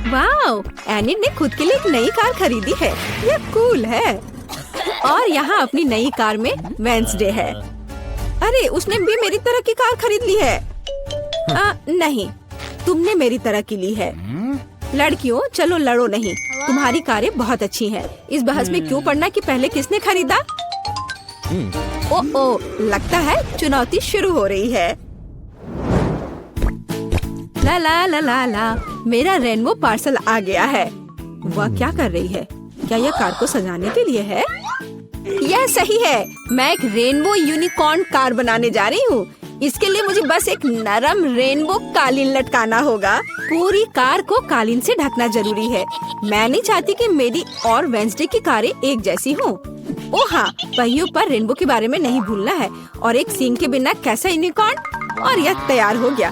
Wow, Enid ने खुद के लिए एक नई कार खरीदी है। ये कूल है। और यहाँ अपनी नई कार में वेंसडे है। अरे, उसने भी मेरी तरह की कार खरीद ली है। नहीं, तुमने मेरी तरह की ली है। लड़कियों, चलो लड़ो नहीं। तुम्हारी कारें बहुत अच्छी हैं। इस बहस में क्यों पड़ना कि पहले किसने खरीदा? ओ, लगता है चुनौती शुरू हो रही है। ला ला ला ला ला, मेरा रेनबो पार्सल आ गया है। वह क्या कर रही है? क्या यह कार को सजाने के लिए है? यह सही है। मैं एक रेनबो यूनिकॉर्न कार बनाने जा रही हूँ। इसके लिए मुझे बस एक नरम रेनबो कालीन लटकाना होगा। पूरी कार को कालीन से ढकना जरूरी है। मैं नहीं चाहती कि मेरी और वेंसडे की कारें एक जैसी हों। ओह हाँ, पहियों पर रेनबो के बारे में नहीं भूलना है। और एक सींग के बिना कैसा यूनिकॉर्न। और यह तैयार हो गया।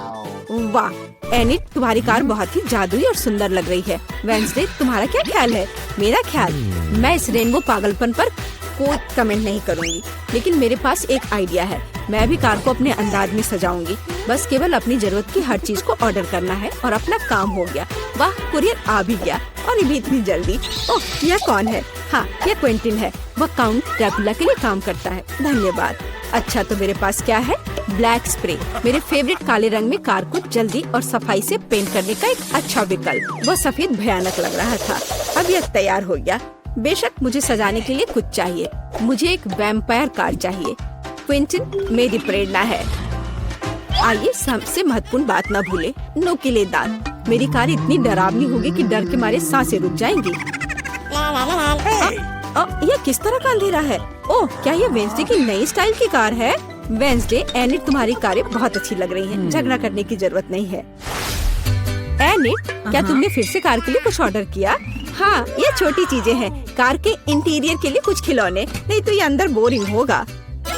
वाह एनिड, तुम्हारी कार बहुत ही जादुई और सुंदर लग रही है। वेंसडे, तुम्हारा क्या ख्याल है? मेरा ख्याल, मैं इस रेनबो पागलपन पर कोई कमेंट नहीं करूंगी, लेकिन मेरे पास एक आइडिया है। मैं भी कार को अपने अंदाज में सजाऊंगी। बस केवल अपनी जरूरत की हर चीज को ऑर्डर करना है और अपना काम हो गया। वाह, कुरियर आ भी गया और ये भी इतनी जल्दी। ओह, यह कौन है? हाँ, यह क्विंटिन है। वह काउंट ड्रैकुला के लिए काम करता है। धन्यवाद। अच्छा, तो मेरे पास क्या है? ब्लैक स्प्रे, मेरे फेवरेट काले रंग में कार को जल्दी और सफाई से पेंट करने का एक अच्छा विकल्प। वह सफेद भयानक लग रहा था। अब यह तैयार हो गया। बेशक मुझे सजाने के लिए कुछ चाहिए। मुझे एक वैम्पायर कार चाहिए। क्विंटिन मेरी प्रेरणा है। आइए, सबसे महत्वपूर्ण बात न भूले, नुकीले दांत। मेरी कार इतनी डरावनी होगी कि डर के मारे सांसें रुक जाएंगी। यह किस तरह का अंधेरा है? ओह, क्या यह वेंसडे की नई स्टाइल की कार है? वेंसडे, एनिड, तुम्हारी कारें बहुत अच्छी लग रही हैं। झगड़ा करने की जरूरत नहीं है। एनिड, क्या तुमने फिर से कार के लिए कुछ ऑर्डर किया? हाँ, ये छोटी चीजें हैं। कार के इंटीरियर के लिए कुछ खिलौने, नहीं तो ये अंदर बोरिंग होगा।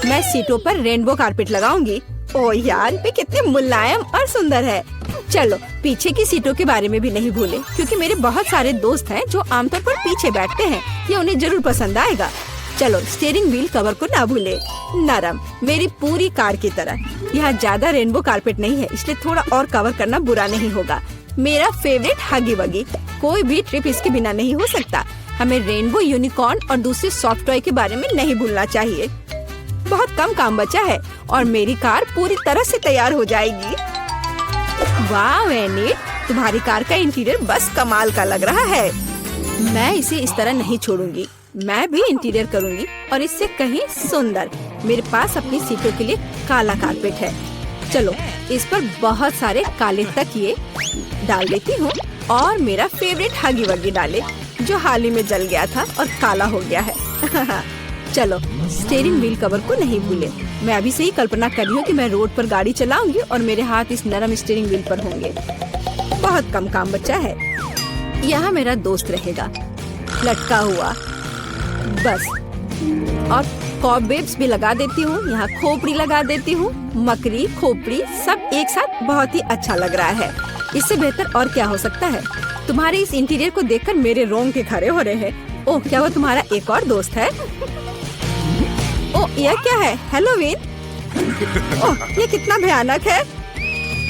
मैं सीटों पर रेनबो कारपेट लगाऊंगी। ओह यार, ये कितने मुलायम और सुंदर है। चलो, पीछे की सीटों के बारे में भी नहीं भूले, क्योंकि मेरे बहुत सारे दोस्त हैं जो आमतौर पर पीछे बैठते हैं। ये उन्हें जरूर पसंद आएगा। चलो, स्टीयरिंग व्हील कवर को ना भूले। नरम, मेरी पूरी कार की तरह। यहाँ ज्यादा रेनबो कारपेट नहीं है, इसलिए थोड़ा और कवर करना बुरा नहीं होगा। मेरा फेवरेट हगी वगी। कोई भी ट्रिप इसके बिना नहीं हो सकता। हमें रेनबो यूनिकॉर्न और दूसरे सॉफ्ट टॉय के बारे में नहीं भूलना चाहिए। बहुत कम काम बचा है और मेरी कार पूरी तरह से तैयार हो जाएगी। वाह एनिड, तुम्हारी कार का इंटीरियर बस कमाल का लग रहा है। मैं इसे इस तरह नहीं छोड़ूंगी। मैं भी इंटीरियर करूंगी और इससे कहीं सुंदर। मेरे पास अपनी सीटों के लिए काला कारपेट है। चलो, इस पर बहुत सारे काले तकिए डाल देती हूँ और मेरा फेवरेट हगी वगी डाले, जो हाल ही में जल गया था और काला हो गया है। चलो, स्टीयरिंग व्हील कवर को नहीं भूले। मैं अभी से ही कल्पना कर रही हूँ कि मैं रोड पर गाड़ी चलाऊंगी और मेरे हाथ इस नरम स्टीयरिंग व्हील पर होंगे। बहुत कम काम बचा है। यहाँ मेरा दोस्त रहेगा, लटका हुआ। बस, और कॉबवेब्स भी लगा देती हूँ। यहाँ खोपड़ी लगा देती हूँ। मकड़ी, खोपड़ी सब एक साथ बहुत ही अच्छा लग रहा है। इससे बेहतर और क्या हो सकता है? तुम्हारे इस इंटीरियर को देखकर मेरे रोंगटे खड़े हो रहे हैं। ओह, क्या वो तुम्हारा एक और दोस्त है? ओह, यह क्या है? हैलोवीन? ओह, ये कितना भयानक है।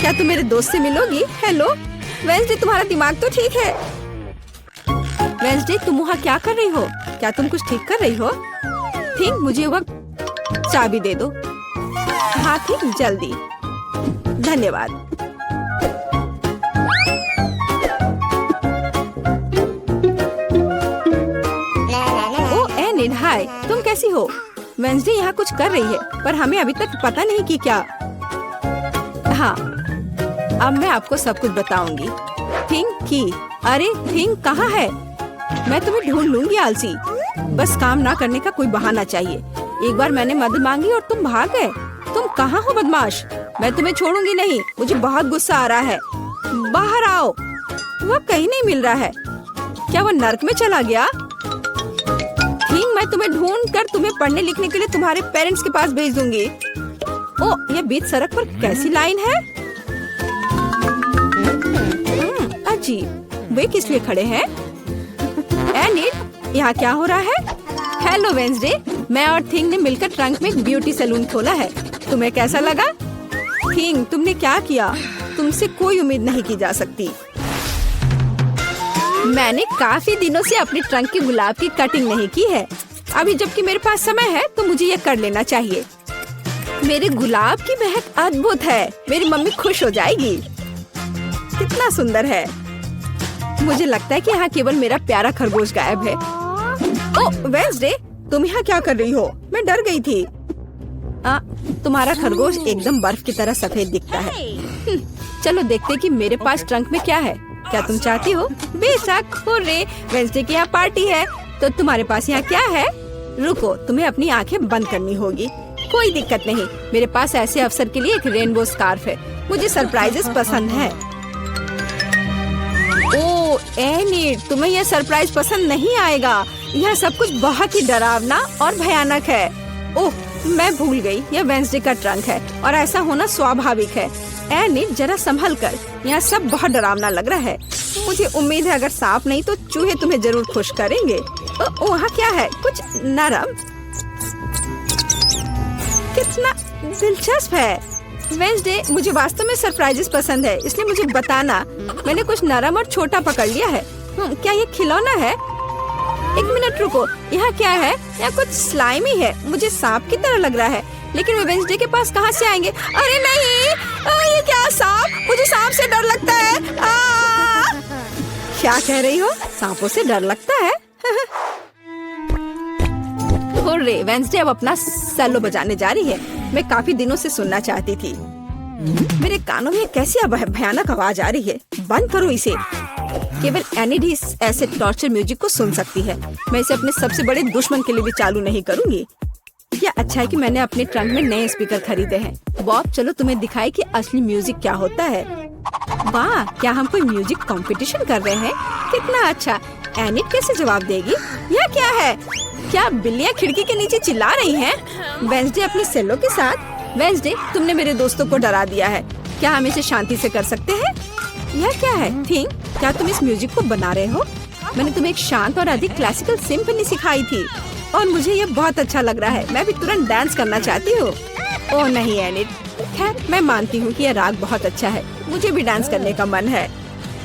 क्या तुम मेरे दोस्त से मिलोगी? हेलो वेंसडे, तुम्हारा दिमाग तो ठीक है। वेंसडे, तुम वहाँ क्या कर रही हो? क्या तुम कुछ ठीक कर रही हो? थिंक, मुझे वह चाबी दे दो। हाँ थिंक, जल्दी। धन्यवाद। एनिड, हाय, तुम कैसी हो? वेंसडे यहाँ कुछ कर रही है, पर हमें अभी तक पता नहीं कि क्या। हाँ, अब मैं आपको सब कुछ बताऊंगी। थिंक की, अरे थिंक कहाँ है? मैं तुम्हें ढूंढ लूंगी आलसी। बस काम ना करने का कोई बहाना चाहिए। एक बार मैंने मदद मांगी और तुम भाग गए। तुम कहाँ हो बदमाश? मैं तुम्हें छोड़ूंगी नहीं। मुझे बहुत गुस्सा आ रहा है। बाहर आओ। वह कहीं नहीं मिल रहा है। क्या वह नर्क में चला गया? थिंक, मैं तुम्हें ढूंढ कर तुम्हें पढ़ने लिखने के लिए तुम्हारे पेरेंट्स के पास भेज दूंगी। ओह, यह बीच सड़क पर कैसी लाइन है? अजीब, वे किस लिए खड़े हैं? एनिड, यहाँ क्या हो रहा है? हेलो वेंसडे, मैं और थिंग ने मिलकर ट्रंक में एक ब्यूटी सैलून खोला है। तुम्हें कैसा लगा? थिंग, तुमने क्या किया? तुमसे कोई उम्मीद नहीं की जा सकती। मैंने काफी दिनों से अपने ट्रंक के गुलाब की कटिंग नहीं की है। अभी जबकि मेरे पास समय है तो मुझे ये कर लेना चाहिए। मेरे गुलाब की महक अद्भुत है। मेरी मम्मी खुश हो जाएगी। कितना सुंदर है। मुझे लगता है कि यहाँ केवल मेरा प्यारा खरगोश गायब है। ओह वेंसडे, तुम यहाँ क्या कर रही हो? मैं डर गई थी। तुम्हारा खरगोश एकदम बर्फ की तरह सफेद दिखता है। चलो देखते हैं कि मेरे पास ट्रंक में क्या है। क्या तुम चाहती हो? बेशक। हुर्रे, वेंसडे की यहाँ पार्टी है। तो तुम्हारे पास यहाँ क्या है? रुको, तुम्हें अपनी आंखें बंद करनी होगी। कोई दिक्कत नहीं, मेरे पास ऐसे अवसर के लिए एक रेनबो स्कार्फ है। मुझे सरप्राइजेस पसंद है। ओह एनिट, तुम्हें यह सरप्राइज पसंद नहीं आएगा। यह सब कुछ बहुत ही डरावना और भयानक है। ओह, मैं भूल गई, यह वेंसडे का ट्रंक है और ऐसा होना स्वाभाविक है। एनिट, जरा संभल कर। यहाँ सब बहुत डरावना लग रहा है। मुझे उम्मीद है अगर सांप नहीं तो चूहे तुम्हें जरूर खुश करेंगे। वहाँ क्या है? कुछ नरम। कितना दिलचस्प है। वेंसडे, मुझे वास्तव में सरप्राइजेस पसंद है, इसलिए मुझे बताना। मैंने कुछ नरम और छोटा पकड़ लिया है। क्या ये खिलौना है? एक मिनट रुको, यहाँ क्या है? यहाँ कुछ स्लाइमी है। मुझे सांप की तरह लग रहा है, लेकिन वे वेंसडे के पास कहाँ से आएंगे? अरे नहीं, ये क्या सांप? मुझे सांप से डर लगता है। क्या कह रही हो? सांपों से डर लगता है? हुर्रे, वेंसडे अब अपना सेलो बजाने जा रही है। मैं काफी दिनों से सुनना चाहती थी। मेरे कानों में कैसी भयानक आवाज आ रही है। बंद करो इसे। केवल एनिट ही ऐसे टॉर्चर म्यूजिक को सुन सकती है। मैं इसे अपने सबसे बड़े दुश्मन के लिए भी चालू नहीं करूंगी। क्या अच्छा है कि मैंने अपने ट्रंक में नए स्पीकर खरीदे हैं। बॉब, चलो तुम्हें दिखाए कि असली म्यूजिक क्या होता है। वाह, क्या हम कोई म्यूजिक कंपटीशन कर रहे हैं? कितना अच्छा। एनिट कैसे जवाब देगी? यह क्या है? क्या बिल्लियाँ खिड़की के नीचे चिल्ला रही हैं? वेंसडे अपने सेलो के साथ। वेंसडे, तुमने मेरे दोस्तों को डरा दिया है। क्या हम इसे शांति से कर सकते हैं? यह क्या है? थिंक, क्या तुम इस म्यूजिक को बना रहे हो? मैंने तुम्हें एक शांत और अधिक क्लासिकल सिम्फनी सिखाई थी और मुझे ये बहुत अच्छा लग रहा है। मैं भी तुरंत डांस करना चाहती हूँ। ओह नहीं एनिट, खैर मैं मानती हूँ कि यह राग बहुत अच्छा है। मुझे भी डांस करने का मन है।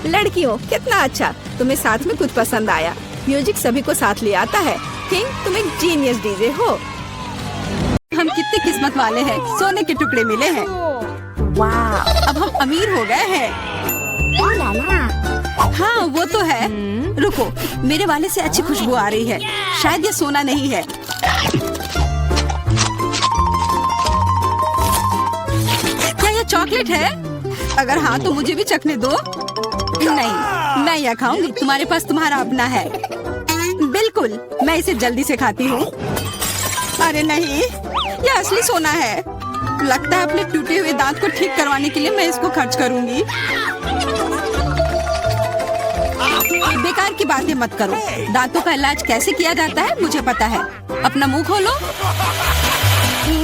लड़कियों, कितना अच्छा, तुम्हें साथ में कुछ पसंद आया। म्यूजिक सभी को साथ ले आता है। किंग, तुम एक जीनियस डीजे हो। हम कितने किस्मत वाले हैं, सोने के टुकड़े मिले हैं। वाह, अब हम अमीर हो गए हैं। हाँ वो तो है। रुको, मेरे वाले से अच्छी खुशबू आ रही है। शायद ये सोना नहीं है। क्या ये चॉकलेट है? अगर हाँ तो मुझे भी चखने दो। नहीं, मैं यह खाऊंगी। तुम्हारे पास तुम्हारा अपना है। बिल्कुल, मैं इसे जल्दी से खाती हूँ। अरे नहीं, यह असली सोना है। लगता है अपने टूटे हुए दांत को ठीक करवाने के लिए मैं इसको खर्च करूंगी। बेकार की बातें मत करो। दांतों का इलाज कैसे किया जाता है मुझे पता है। अपना मुंह खोलो।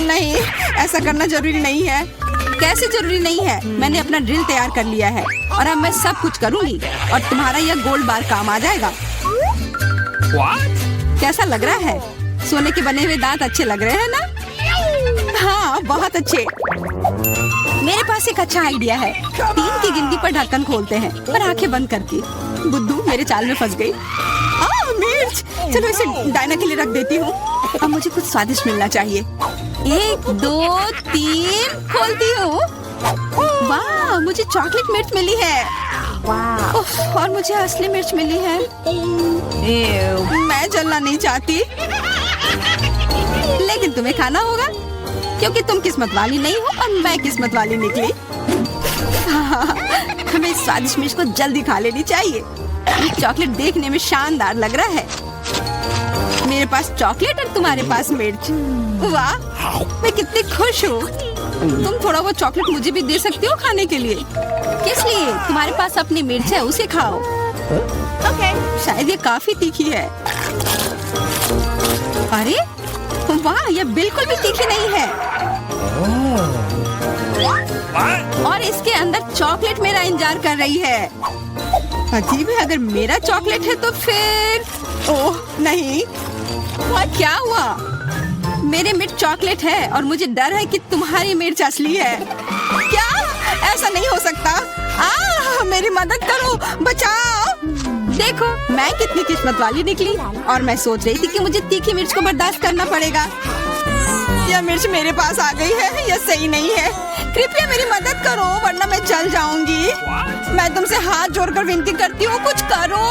नहीं, ऐसा करना जरूरी नहीं है। कैसे जरूरी नहीं है? मैंने अपना ड्रिल तैयार कर लिया है और अब मैं सब कुछ करूंगी और तुम्हारा यह गोल्ड बार काम आ जाएगा। कैसा लग रहा है? सोने के बने हुए दांत अच्छे लग रहे हैं ना? हाँ, बहुत अच्छे। मेरे पास एक अच्छा आइडिया है। 3 की गिनती पर ढक्कन खोलते हैं और आंखें बंद करके। बुद्धू मेरे चाल में फंस गई। मिर्च, चलो इसे डायना के लिए रख देती हूँ। अब मुझे कुछ स्वादिष्ट मिलना चाहिए। 1 2 3 खोलती हूँ। वाह, मुझे चॉकलेट मिर्च मिली है। और मुझे असली मिर्च मिली है। मैं जलना नहीं चाहती, लेकिन तुम्हें खाना होगा क्योंकि तुम किस्मत वाली नहीं हो और मैं किस्मत वाली निकली। हमें इस स्वादिष्ट मिर्च को जल्दी खा लेनी चाहिए। ये चॉकलेट देखने में शानदार लग रहा है। मेरे पास चॉकलेट और तुम्हारे पास मिर्च। वाह, मैं कितनी खुश हूँ। तुम थोड़ा वो चॉकलेट मुझे भी दे सकती हो खाने के लिए। किस लिए? तुम्हारे पास अपनी मिर्च है, उसे खाओ। शायद ये काफी तीखी है। अरे वाह, ये बिल्कुल भी तीखी नहीं है। और इसके अंदर चॉकलेट मेरा इंतजार कर रही है। अजीब है, अगर मेरा चॉकलेट है तो फिर ओह नहीं, क्या हुआ? मेरे मिर्च चॉकलेट है और मुझे डर है कि तुम्हारी मिर्च असली है। क्या? ऐसा नहीं हो सकता। मेरी मदद करो, बचाओ। देखो मैं कितनी किस्मत वाली निकली। और मैं सोच रही थी कि मुझे तीखी मिर्च को बर्दाश्त करना पड़ेगा। यह मिर्च मेरे पास आ गई है, यह सही नहीं है। कृपया मेरी मदद करो वरना मैं जल जाऊंगी। मैं तुमसे हाथ जोड़कर विनती करती हूँ, कुछ करो।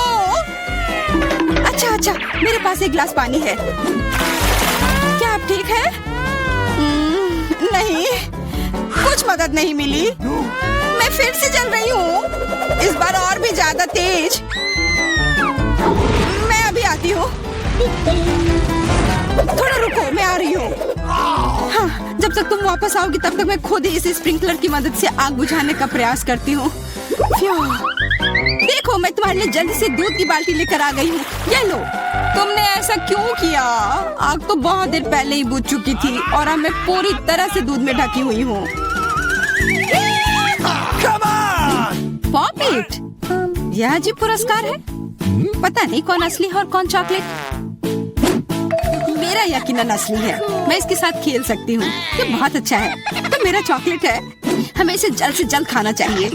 अच्छा, मेरे पास एक गिलास पानी है। क्या आप ठीक है? नहीं, कुछ मदद नहीं मिली। मैं फिर से जल रही हूँ, इस बार और भी ज्यादा तेज। मैं अभी आती हूँ। थोड़ा रुको, मैं आ रही हूँ। हाँ, जब तक तुम वापस आओगी तब तक मैं खुद ही इस स्प्रिंकलर की मदद से आग बुझाने का प्रयास करती हूँ। देखो मैं तुम्हारे लिए जल्दी से दूध की बाल्टी लेकर आ गई हूँ। ये लो। तुमने ऐसा क्यों किया? आग तो बहुत देर पहले ही बुझ चुकी थी और अब मैं पूरी तरह से दूध में ढकी हुई हूँ। पॉपिट, यह अजीब पुरस्कार है। पता नहीं कौन असली है और कौन चॉकलेट। मेरा यकीनन असली है। मैं इसके साथ खेल सकती हूँ। ये बहुत अच्छा है। तो मेरा चॉकलेट है। हमें इसे जल्द से जल्द खाना चाहिए।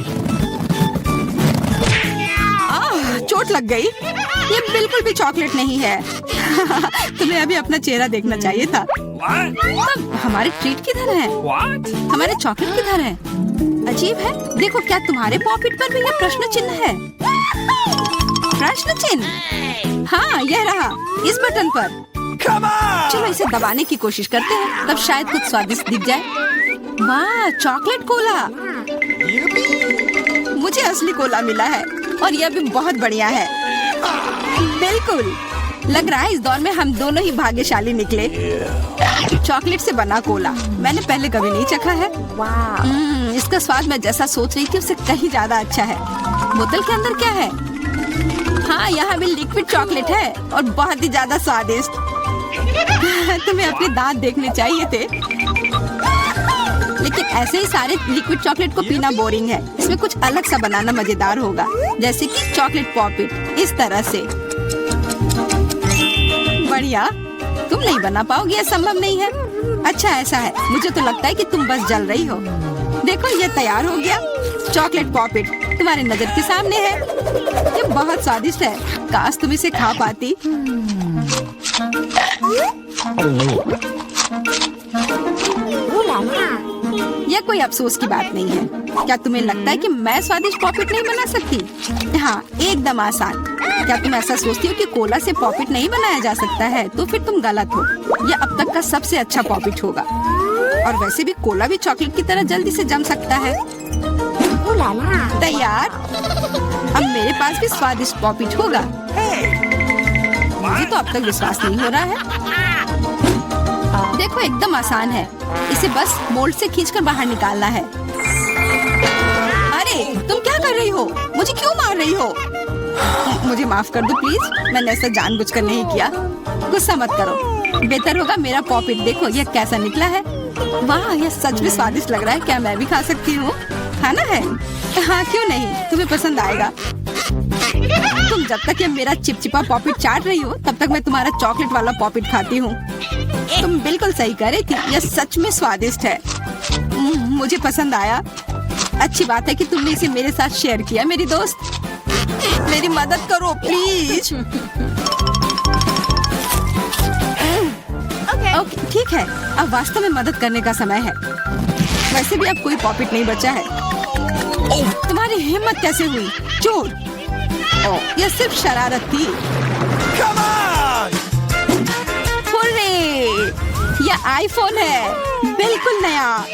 चोट लग गई। ये बिल्कुल भी चॉकलेट नहीं है। तुम्हें अभी अपना चेहरा देखना चाहिए था। तब हमारे ट्रीट किधर है? हमारे चॉकलेट किधर है? अजीब है। देखो क्या तुम्हारे पॉकेट पर भी ये प्रश्न चिन्ह है? प्रश्न चिन्ह? हाँ, यह रहा इस बटन पर। चलो इसे दबाने की कोशिश करते हैं, तब शायद कुछ स्वादिष्ट दिख जाए। वाह, चॉकलेट कोला। मुझे असली कोला मिला है और यह भी बहुत बढ़िया है। बिल्कुल, लग रहा है इस दौर में हम दोनों ही भाग्यशाली निकले। चॉकलेट से बना कोला मैंने पहले कभी नहीं चखा है। इसका स्वाद मैं जैसा सोच रही थी उससे कहीं ज्यादा अच्छा है। बोतल के अंदर क्या है? हाँ, यहाँ भी लिक्विड चॉकलेट है और बहुत ही ज्यादा स्वादिष्ट। तुम्हें अपने दांत देखने चाहिए थे। लेकिन ऐसे ही सारे लिक्विड चॉकलेट को पीना बोरिंग है। इसमें कुछ अलग सा बनाना मजेदार होगा, जैसे कि चॉकलेट पॉपिट इस तरह से। बढ़िया। तुम नहीं बना पाओगे, यह संभव नहीं है। अच्छा ऐसा है, मुझे तो लगता है कि तुम बस जल रही हो। देखो ये तैयार हो गया। चॉकलेट पॉपिट तुम्हारी नजर के सामने है। ये बहुत स्वादिष्ट है। काश तुम इसे खा पाती। यह कोई अफसोस की बात नहीं है। क्या तुम्हें लगता है कि मैं स्वादिष्ट पॉपिट नहीं बना सकती? हाँ, एकदम आसान। क्या तुम ऐसा सोचती हो कि कोला से पॉपिट नहीं बनाया जा सकता है? तो फिर तुम गलत हो। यह अब तक का सबसे अच्छा पॉपिट होगा। और वैसे भी कोला भी चॉकलेट की तरह जल्दी से जम सकता है। तैयार। अब मेरे पास भी स्वादिष्ट पॉपिट होगा। मुझे तो अब तक विश्वास नहीं हो रहा है। देखो एकदम आसान है। इसे बस मोल्ड से खींचकर बाहर निकालना है। अरे तुम क्या कर रही हो? मुझे क्यों मार रही हो? मुझे माफ कर दो प्लीज। मैंने ऐसा जानबूझकर नहीं किया। गुस्सा मत करो। बेहतर होगा मेरा पॉपिट देखो यह कैसा निकला है। वाह, यह सच में स्वादिष्ट लग रहा है। क्या मैं भी खा सकती हूँ? खाना है? हाँ, क्यों नहीं, तुम्हें पसंद आएगा। तुम जब तक ये मेरा चिपचिपा पॉपिट चाट रही हो तब तक मैं तुम्हारा चॉकलेट वाला पॉपिट खाती हूँ। तुम बिल्कुल सही कह रही थी, यह सच में स्वादिष्ट है। मुझे पसंद आया। अच्छी बात है कि तुमने इसे मेरे साथ शेयर किया। मेरी दोस्त, मेरी मदद करो प्लीज। ओके, ठीक है। अब वास्तव में मदद करने का समय है। वैसे भी अब कोई पॉपिट नहीं बचा है। तुम्हारी हिम्मत कैसे हुई? चोर! यह सिर्फ शरारत थी। यह आईफोन है, बिल्कुल नया।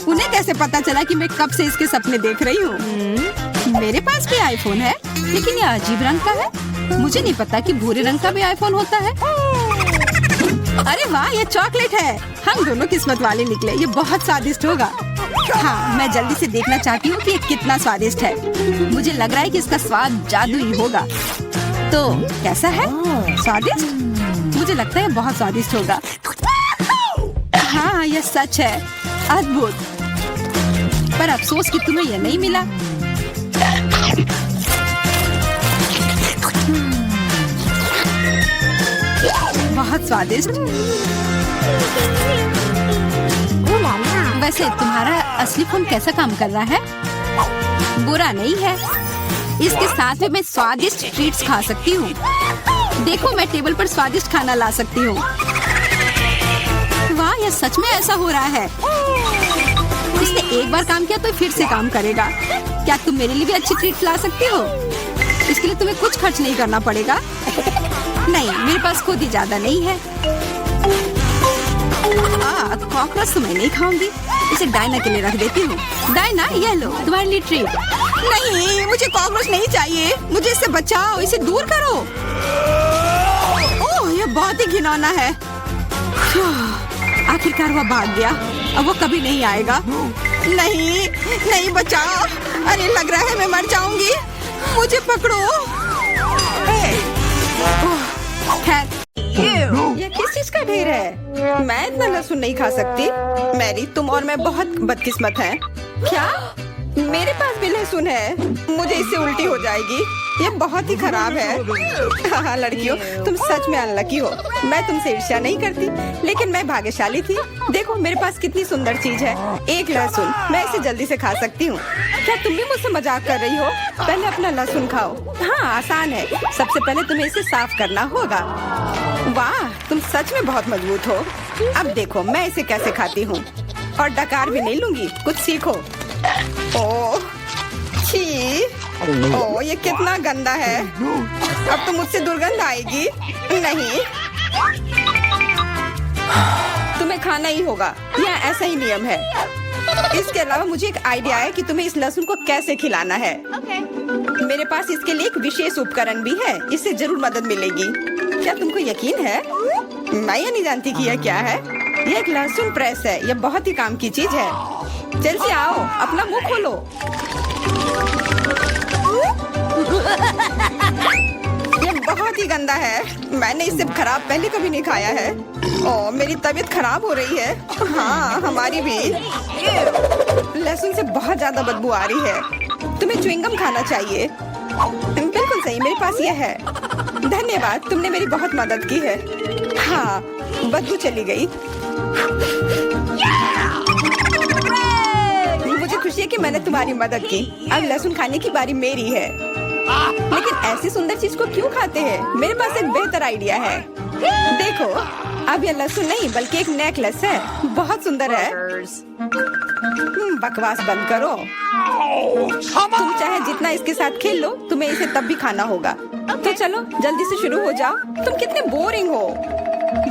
उन्हें कैसे पता चला कि मैं कब से इसके सपने देख रही हूँ? मेरे पास भी आईफोन है, लेकिन यह अजीब रंग का है। मुझे नहीं पता कि भूरे रंग का भी आईफोन होता है। अरे वाह, ये चॉकलेट है। हम दोनों किस्मत वाले निकले। ये बहुत स्वादिष्ट होगा। हाँ, मैं जल्दी से देखना चाहती हूँ कि ये कितना स्वादिष्ट है। मुझे लग रहा है कि इसका स्वाद जादुई होगा। तो कैसा है? स्वादिष्ट? मुझे लगता है बहुत स्वादिष्ट होगा। हाँ, यह सच है। अद्भुत। पर अफसोस कि तुम्हें यह नहीं मिला। बहुत स्वादिष्ट। वैसे तुम्हारा असली फोन कैसा काम कर रहा है? बुरा नहीं है। इसके साथ में मैं स्वादिष्ट ट्रीट्स खा सकती हूँ। देखो मैं टेबल पर स्वादिष्ट खाना ला सकती हूँ। वाह, यह सच में ऐसा हो रहा है। इसने एक बार काम किया तो फिर से काम करेगा। क्या तुम मेरे लिए भी अच्छी ट्रीट ला सकती हो? इसके लिए तुम्हें कुछ खर्च नहीं करना पड़ेगा। नहीं, मेरे पास खुद ही ज्यादा नहीं है। कॉकरोच तो मैं नहीं खाऊंगी। इसे डायना के लिए रख देती हूँ। डायना, ये लो तुम्हारे लिए ट्रीट। नहीं, मुझे कॉकरोच नहीं चाहिए। मुझे इससे बचाओ, इसे दूर करो। ओह, ये बहुत ही घिनौना है। आखिरकार वह भाग गया। अब वो कभी नहीं आएगा। नहीं, नहीं, बचाओ। अरे लग रहा है मैं मर जाऊंगी। मुझे पकड़ो। ये किस चीज का ढेर है? मैं इतना लहसुन नहीं खा सकती। मैरी, तुम और मैं बहुत बदकिस्मत हैं। क्या? मेरे पास भी लहसुन है। मुझे इससे उल्टी हो जाएगी। ये बहुत ही खराब है। हाँ लड़कियों, तुम सच में अनलकी हो। मैं तुमसे ईर्ष्या नहीं करती, लेकिन मैं भाग्यशाली थी। देखो मेरे पास कितनी सुंदर चीज है। एक लहसुन, मैं इसे जल्दी से खा सकती हूँ। क्या तुम भी मुझसे मजाक कर रही हो? पहले अपना लहसुन खाओ। हाँ, आसान है। सबसे पहले तुम्हें इसे साफ करना होगा। वाह, तुम सच में बहुत मजबूत हो। अब देखो मैं इसे कैसे खाती हूँ। और डकार भी नहीं लूंगी। कुछ सीखो। ओह, छी। ओह, ये कितना गंदा है। अब तो मुझसे दुर्गंध आएगी। नहीं, तुम्हें खाना ही होगा। यह ऐसा ही नियम है। इसके अलावा मुझे एक आइडिया है कि तुम्हें इस लहसुन को कैसे खिलाना है। मेरे पास इसके लिए एक विशेष उपकरण भी है। इससे जरूर मदद मिलेगी। क्या तुमको यकीन है? मैं ये नहीं जानती कि यह क्या है। यह एक लहसुन प्रेस है। यह बहुत ही काम की चीज है। जल्दी आओ, अपना मुंह खोलो। यह बहुत ही गंदा है। मैंने इससे खराब पहले कभी नहीं खाया है। ओह, मेरी तबीयत खराब हो रही है। हाँ, हमारी भी। लहसुन से बहुत ज्यादा बदबू आ रही है। तुम्हें च्युइंगम खाना चाहिए। बिल्कुल सही, मेरे पास यह है। धन्यवाद, तुमने मेरी बहुत मदद की है। हाँ, बदबू चली गई। मुझे खुशी है कि मैंने तुम्हारी मदद की। अब लहसुन खाने की बारी मेरी है। लेकिन ऐसी सुंदर चीज को क्यों खाते हैं? मेरे पास एक बेहतर आइडिया है। देखो, अब यह लहसुन नहीं बल्कि एक नेकलेस है। बहुत सुंदर है। बकवास बंद करो। तुम चाहे जितना इसके साथ खेल लो, तुम्हें इसे तब भी खाना होगा। तो चलो जल्दी से शुरू हो जाओ। तुम कितने बोरिंग हो।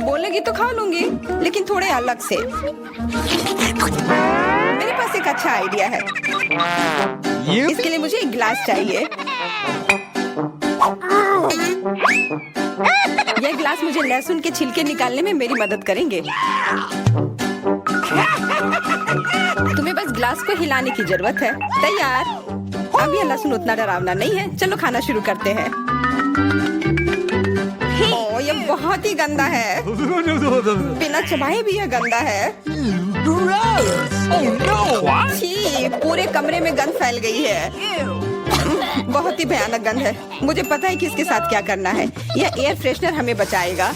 बोलेगी तो खा लूंगी, लेकिन थोड़े अलग से। मेरे पास एक अच्छा आइडिया है। इसके लिए मुझे एक गिलास चाहिए। यह गिलास मुझे लहसुन के छिलके निकालने में मेरी मदद करेंगे। तुम्हें बस गिलास को हिलाने की जरूरत है। तैयार। अब यह लहसुन उतना डरावना नहीं है। चलो खाना शुरू करते हैं। ओह, यह बहुत ही गंदा है। बिना चबाए भी यह गंदा है। छी, पूरे कमरे में गंध फैल गई है। बहुत ही भयानक गंध है। मुझे पता है कि इसके साथ क्या करना है। यह एयर फ्रेशनर हमें बचाएगा।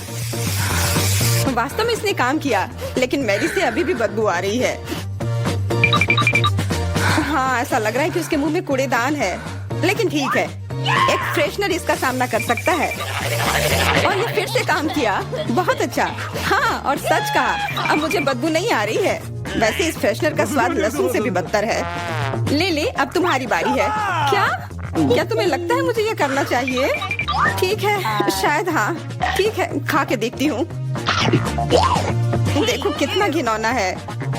वास्तव में इसने काम किया, लेकिन मैरी से अभी भी बदबू आ रही है। हाँ, ऐसा लग रहा है कि उसके मुंह में कूड़ेदान है, लेकिन ठीक है, एक फ्रेशनर इसका सामना कर सकता है। और ये फिर से काम किया। बहुत अच्छा। हाँ, और सच कहा, अब मुझे बदबू नहीं आ रही है। वैसे इस फ्रेशनर का स्वाद लहसुन से भी बदतर है। ले, अब तुम्हारी बारी है। क्या तुम्हें लगता है मुझे ये करना चाहिए? ठीक है, शायद हाँ। ठीक है, खा के देखती हूँ। देखो कितना घिनौना है।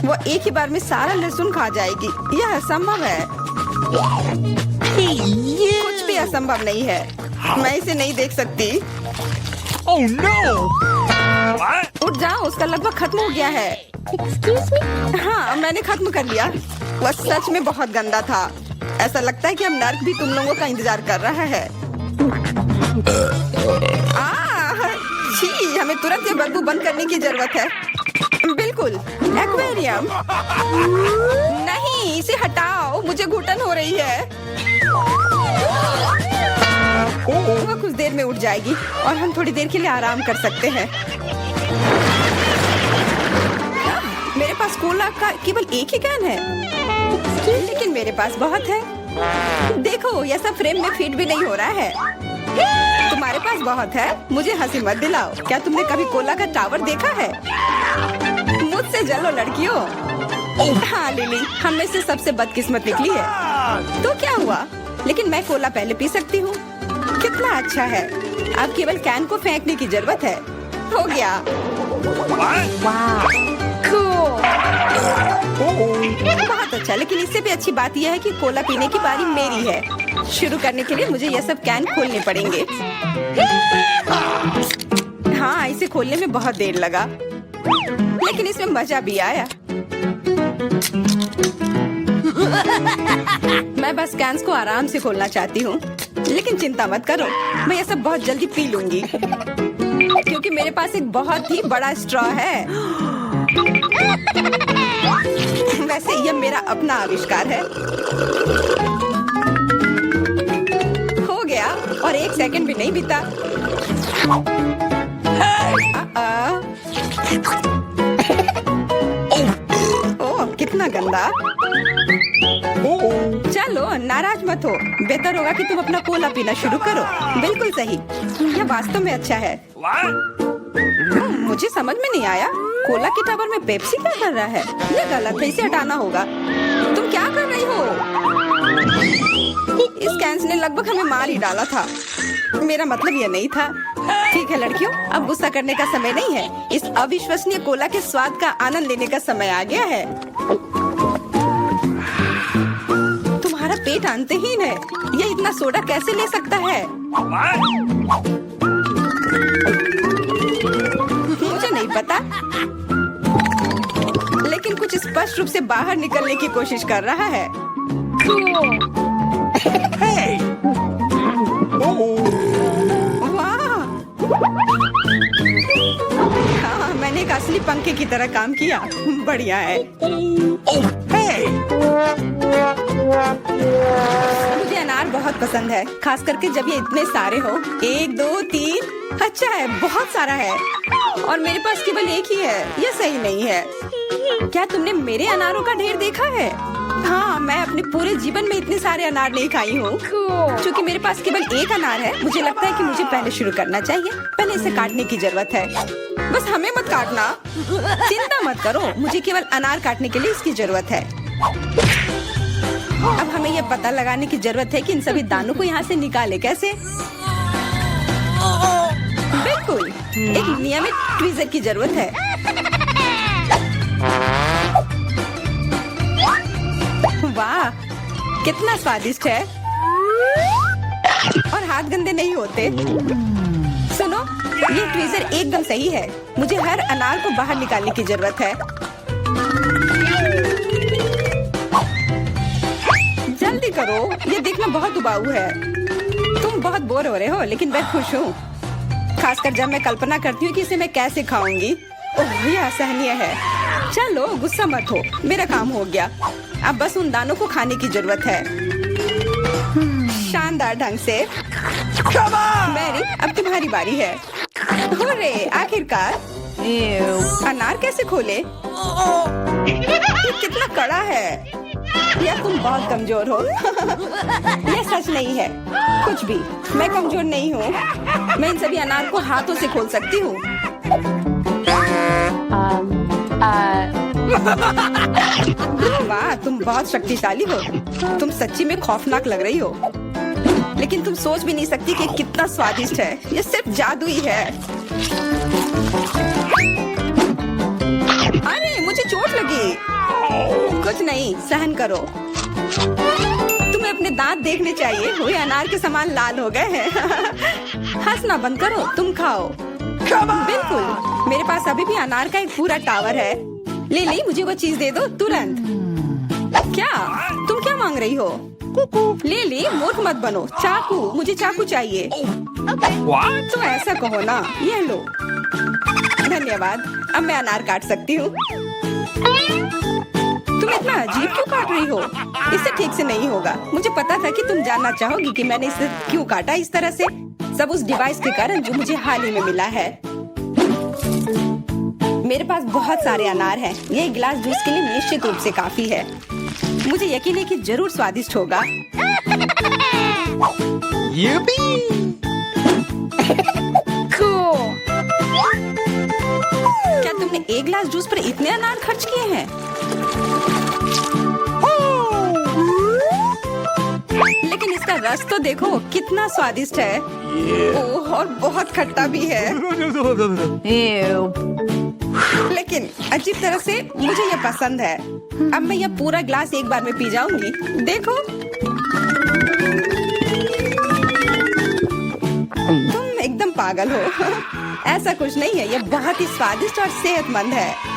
वो एक ही बार में सारा लहसुन खा जाएगी। यह असंभव है। कुछ भी असंभव नहीं है। मैं इसे नहीं देख सकती। Oh no! उठ जाओ, उसका लगभग खत्म हो गया है। हाँ, मैंने खत्म कर लिया। वह सच में बहुत गंदा था। ऐसा लगता है कि अब नर्क भी तुम लोगों का इंतजार कर रहा है। छी, हमें तुरंत ये बदबू बंद करने की जरूरत है। बिल्कुल, एक्वेरियम। नहीं, इसे हटाओ, मुझे घुटन हो रही है। वह कुछ देर में उठ जाएगी और हम थोड़ी देर के लिए आराम कर सकते हैं। मेरे पास कोला का केवल एक ही कैन है, लेकिन मेरे पास बहुत है। देखो यह सब फ्रेम में फिट भी नहीं हो रहा है। तुम्हारे पास बहुत है, मुझे हंसी मत दिलाओ। क्या तुमने कभी कोला का टावर देखा है? मुझसे जलो लड़कियों। हाँ लिली, हम में से सबसे बदकिस्मत निकली है। तो क्या हुआ? लेकिन मैं कोला पहले पी सकती हूँ। कितना अच्छा है। अब केवल कैन को फेंकने की जरूरत है। हो गया। बहुत अच्छा, लेकिन इससे भी अच्छी बात यह है कि कोला पीने की बारी मेरी है। शुरू करने के लिए मुझे यह सब कैन खोलने पड़ेंगे। हाँ, इसे खोलने में बहुत देर लगा, लेकिन इसमें मजा भी आया। मैं बस कैंस को आराम से खोलना चाहती हूँ, लेकिन चिंता मत करो, मैं ये सब बहुत जल्दी पी लूंगी, क्योंकि मेरे पास एक बहुत ही बड़ा स्ट्रॉ है। वैसे यह मेरा अपना आविष्कार है। हो गया, और 1 सेकंड भी नहीं बीता। ओह, कितना गंदा। चलो नाराज मत हो, बेहतर होगा कि तुम अपना कोला पीना शुरू करो। बिल्कुल सही, यह वास्तव में अच्छा है। मुझे समझ में नहीं आया, कोला के टावर में पेप्सी क्या कर रहा है? ये गलत है, इसे हटाना होगा। तुम क्या कर रही हो? इस कैंस ने लगभग हमें मार ही डाला था। मेरा मतलब यह नहीं था। ठीक है लड़कियों, अब गुस्सा करने का समय नहीं है। इस अविश्वसनीय कोला के स्वाद का आनंद लेने का समय आ गया है। तुम्हारा पेट अंतहीन है, ये इतना सोडा कैसे ले सकता है? मुझे नहीं पता, लेकिन कुछ स्पष्ट रूप से बाहर निकलने की कोशिश कर रहा है। वाह! हाँ, मैंने एक असली पंखे की तरह काम किया। बढ़िया है। मुझे अनार बहुत पसंद है, खास करके जब ये इतने सारे हो। 1 2 3, अच्छा है, बहुत सारा है, और मेरे पास केवल एक ही है। यह सही नहीं है। क्या तुमने मेरे अनारों का ढेर देखा है? हाँ, मैं अपने पूरे जीवन में इतने सारे अनार नहीं खाई हूँ। क्योंकि मेरे पास केवल एक अनार है, मुझे लगता है कि मुझे पहले शुरू करना चाहिए। पहले इसे काटने की जरूरत है। बस हमें मत काटना। चिंता मत करो, मुझे केवल अनार काटने के लिए इसकी जरूरत है। अब हमें यह पता लगाने की जरूरत है कि इन सभी दानों को यहाँ से निकाले कैसे। बिल्कुल, एक नियमित ट्वीजर की जरूरत है। वाह, कितना स्वादिष्ट है, और हाथ गंदे नहीं होते। सुनो, ये ट्वीजर एकदम सही है। मुझे हर अनार को बाहर निकालने की जरूरत है। जल्दी करो, ये देखना बहुत उबाऊ है। तुम बहुत बोर हो रहे हो, लेकिन मैं खुश हूँ, खासकर जब मैं कल्पना करती हूँ कि इसे मैं कैसे खाऊंगी। ओह, ये असहनीय है। चलो गुस्सा मत हो, मेरा काम हो गया। अब बस उन दानों को खाने की जरूरत है, शानदार ढंग से। मैरी, अब तुम्हारी बारी है। होरे, आखिरकार। अनार कैसे खोले? ये कितना कड़ा है। या तुम बहुत कमजोर हो। यह सच नहीं है। कुछ भी, मैं कमजोर नहीं हूँ। मैं इन सभी अनार को हाथों से खोल सकती हूँ। वाह, तुम बहुत शक्तिशाली हो। तुम सच्ची में खौफनाक लग रही हो, लेकिन तुम सोच भी नहीं सकती कि कितना स्वादिष्ट है। ये सिर्फ जादू ही है। अरे, मुझे चोट लगी। कुछ नहीं, सहन करो। तुम्हें अपने दांत देखने चाहिए, वे अनार के समान लाल हो गए हैं। हंसना बंद करो, तुम खाओ। बिल्कुल, मेरे पास अभी भी अनार का एक पूरा टावर है। लिली, मुझे वो चीज दे दो तुरंत। क्या तुम क्या मांग रही हो? लिली, मूर्ख मत बनो। चाकू, मुझे चाकू चाहिए। तो ऐसा कहो ना। ये लो। धन्यवाद, अब मैं अनार काट सकती हूँ। तुम इतना अजीब क्यों काट रही हो? इससे ठीक से नहीं होगा। मुझे पता था कि तुम जानना चाहोगी कि मैंने इसे क्यों काटा इस तरह से। सब उस डिवाइस के कारण जो मुझे हाल ही में मिला है। मेरे पास बहुत सारे अनार हैं। ये गिलास जूस के लिए निश्चित रूप से काफी है। मुझे यकीन है कि जरूर स्वादिष्ट होगा। Yippee! क्या तुमने एक गिलास जूस पर इतने अनार खर्च किए हैं? लेकिन इसका रस तो देखो कितना स्वादिष्ट है। ओह, और बहुत खट्टा भी है। लेकिन अजीब तरह से मुझे ये पसंद है। अब मैं ये पूरा ग्लास एक बार में पी जाऊंगी। देखो, तुम एकदम पागल हो। ऐसा कुछ नहीं है, ये बहुत ही स्वादिष्ट और सेहतमंद है।